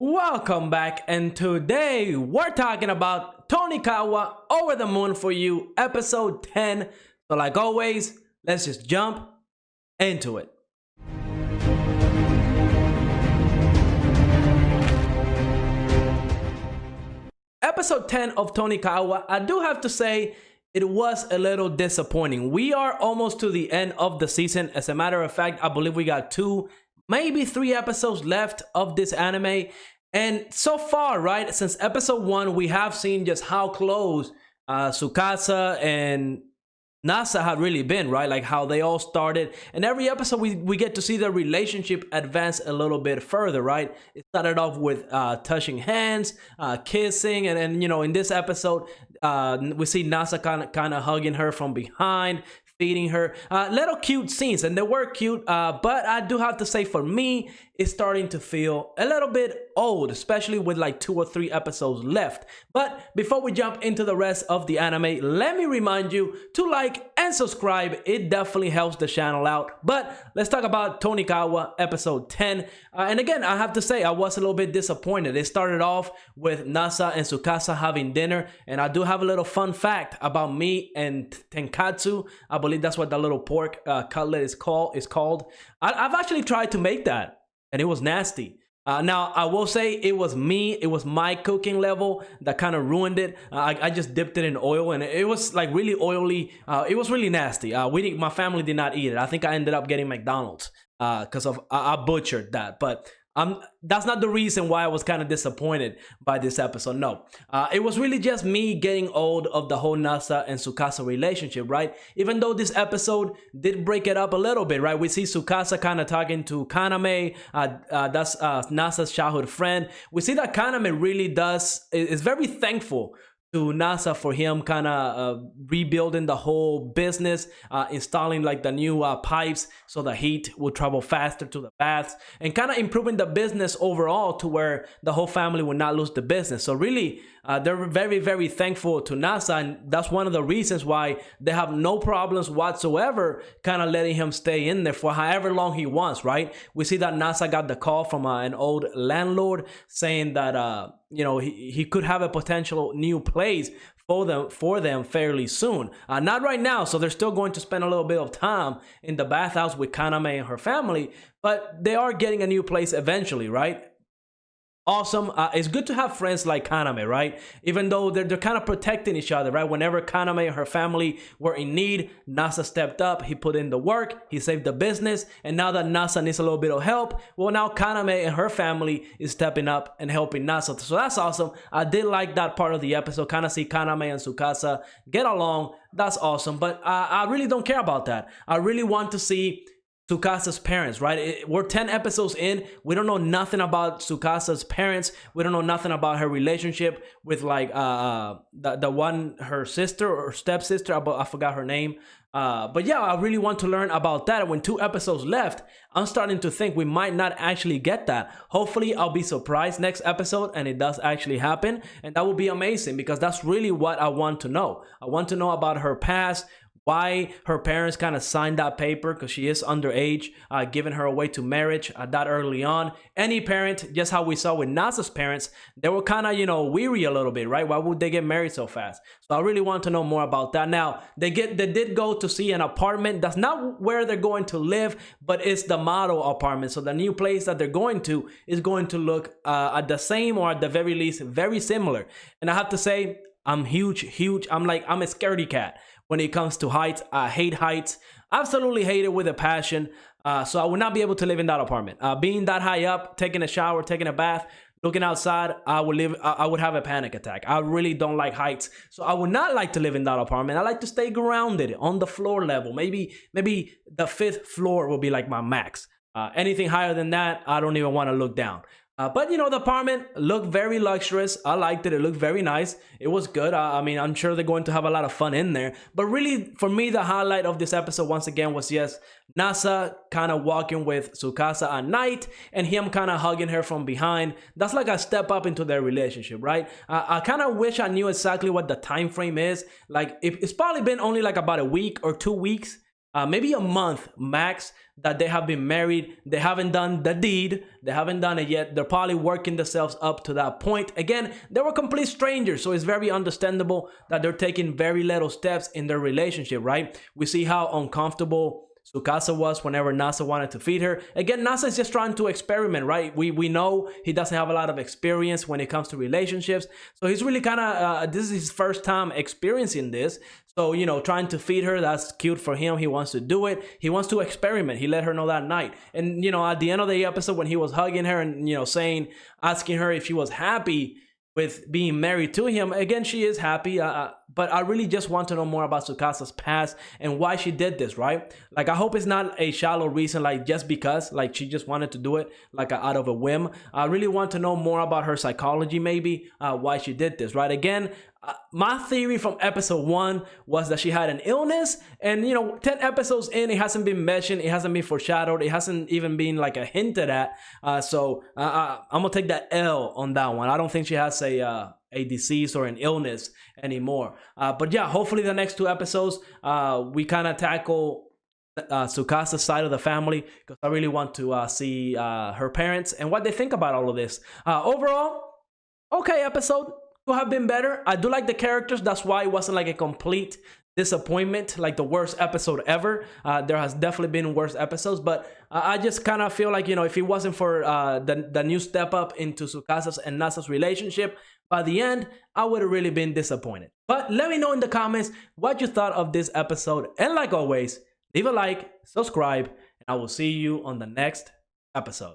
Welcome back, and today we're talking about Tonikawa Over the Moon for You, episode 10. So like always, let's just jump into it. Episode 10 of Tonikawa, I do have to say, it was a little disappointing. We are almost to the end of the season. As a matter of fact, I believe we got 2, maybe 3 episodes left of this anime. And so far, right, since episode 1, we have seen just how close Tsukasa and Nasa have really been, right? Like how they all started. And every episode, we get to see their relationship advance a little bit further, right? It started off with touching hands, kissing. And you know, in this episode, we see Nasa kind of hugging her from behind, feeding her. Little cute scenes, and they were cute, but I do have to say, for me, it's starting to feel a little bit old, especially with like 2 or 3 episodes left. But before we jump into the rest of the anime, let me remind you to like and subscribe. It definitely helps the channel out. But let's talk about Tonikawa episode 10. And again, I have to say, I was a little bit disappointed. It started off with Nasa and Tsukasa having dinner, and I do have a little fun fact about meat and tenkatsu. I believe that's what the little pork cutlet is called. I've actually tried to make that, and it was nasty. Now, I will say it was my cooking level that kind of ruined it. I just dipped it in oil, and it was like really oily. It was really nasty. My family did not eat it. I think I ended up getting McDonald's because I butchered that. But that's not the reason why I was kind of disappointed by this episode. No, it was really just me getting old of the whole Nasa and Tsukasa relationship, right? Even though this episode did break it up a little bit, right? We see Tsukasa kind of talking to Kaname, that's Nasa's childhood friend. We see that Kaname really is very thankful to Nasa for him kind of rebuilding the whole business, installing like the new pipes so the heat will travel faster to the baths, and kind of improving the business overall to where the whole family will not lose the business. So really, they're very, very thankful to Nasa, and that's one of the reasons why they have no problems whatsoever kind of letting him stay in there for however long he wants, right? We see that Nasa got the call from an old landlord saying that you know, he could have a potential new place for them fairly soon. Not right now, so they're still going to spend a little bit of time in the bathhouse with Kaname and her family, but they are getting a new place eventually, right? Awesome. It's good to have friends like Kaname, right? Even though they're kind of protecting each other, right? Whenever Kaname and her family were in need, Nasa stepped up. He put in the work. He saved the business. And now that Nasa needs a little bit of help, well, now Kaname and her family is stepping up and helping Nasa. So that's awesome. I did like that part of the episode. Kind of see Kaname and Tsukasa get along. That's awesome. But I really don't care about that. I really want to see Tsukasa's parents, right? We're 10 episodes in. We don't know nothing about Tsukasa's parents. We don't know nothing about her relationship with like the one, her sister or stepsister. I forgot her name. But yeah, I really want to learn about that. When 2 episodes left, I'm starting to think we might not actually get that. Hopefully, I'll be surprised next episode and it does actually happen. And that would be amazing, because that's really what I want to know. I want to know about her past, why her parents kind of signed that paper, because she is underage, giving her away to marriage that early on. Any parent, just how we saw with Nasa's parents, they were kind of, you know, weary a little bit, right? Why would they get married so fast? So I really want to know more about that. Now, they did go to see an apartment. That's not where they're going to live, but it's the model apartment. So the new place that they're going to is going to look at the same, or at the very least, very similar. And I have to say, I'm huge. I'm a scaredy cat when it comes to heights. I hate heights. Absolutely hate it with a passion. So I would not be able to live in that apartment. Being that high up, taking a shower, taking a bath, looking outside, I would have a panic attack. I really don't like heights. So I would not like to live in that apartment. I like to stay grounded on the floor level. Maybe the 5th floor will be like my max. Anything higher than that, I don't even want to look down. But you know, the apartment looked very luxurious. I liked it. It looked very nice. It was good. I mean, I'm sure they're going to have a lot of fun in there. But really, for me, the highlight of this episode, once again, was yes, Nasa kind of walking with Tsukasa at night and him kind of hugging her from behind. That's like a step up into their relationship, right? I kind of wish I knew exactly what the time frame is. Like, it's probably been only like about a week or 2 weeks maybe a month max that they have been married. They haven't done the deed. They haven't done it yet. They're probably working themselves up to that point. Again, they were complete strangers, so it's very understandable that they're taking very little steps in their relationship, right? We see how uncomfortable Tsukasa was whenever Nasa wanted to feed her. Again, Nasa is just trying to experiment, right? We know he doesn't have a lot of experience when it comes to relationships. So he's really kind of, this is his first time experiencing this. So, you know, trying to feed her, that's cute for him. He wants to do it. He wants to experiment. He let her know that night. And, you know, at the end of the episode when he was hugging her and, you know, asking her if she was happy with being married to him, again, she is happy, but I really just want to know more about Tsukasa's past and why she did this, right? Like, I hope it's not a shallow reason, like just because, like she just wanted to do it, like out of a whim. I really want to know more about her psychology, maybe why she did this, right? Again, my theory from episode 1 was that she had an illness, and you know, 10 episodes in, it hasn't been mentioned, it hasn't been foreshadowed, it hasn't even been like a hinted at. So I'm gonna take that L on that one. I don't think she has a disease or an illness anymore. But yeah, hopefully the next 2 episodes we kind of tackle Tsukasa's side of the family, because I really want to see her parents and what they think about all of this. Overall, okay episode. Could have been better. I do like the characters. That's why it wasn't like a complete disappointment, like the worst episode ever. There has definitely been worse episodes, but I just kind of feel like, you know, if it wasn't for the new step up into Tsukasa's and Nasa's relationship, by the end, I would have really been disappointed. But let me know in the comments what you thought of this episode. And like always, leave a like, subscribe, and I will see you on the next episode.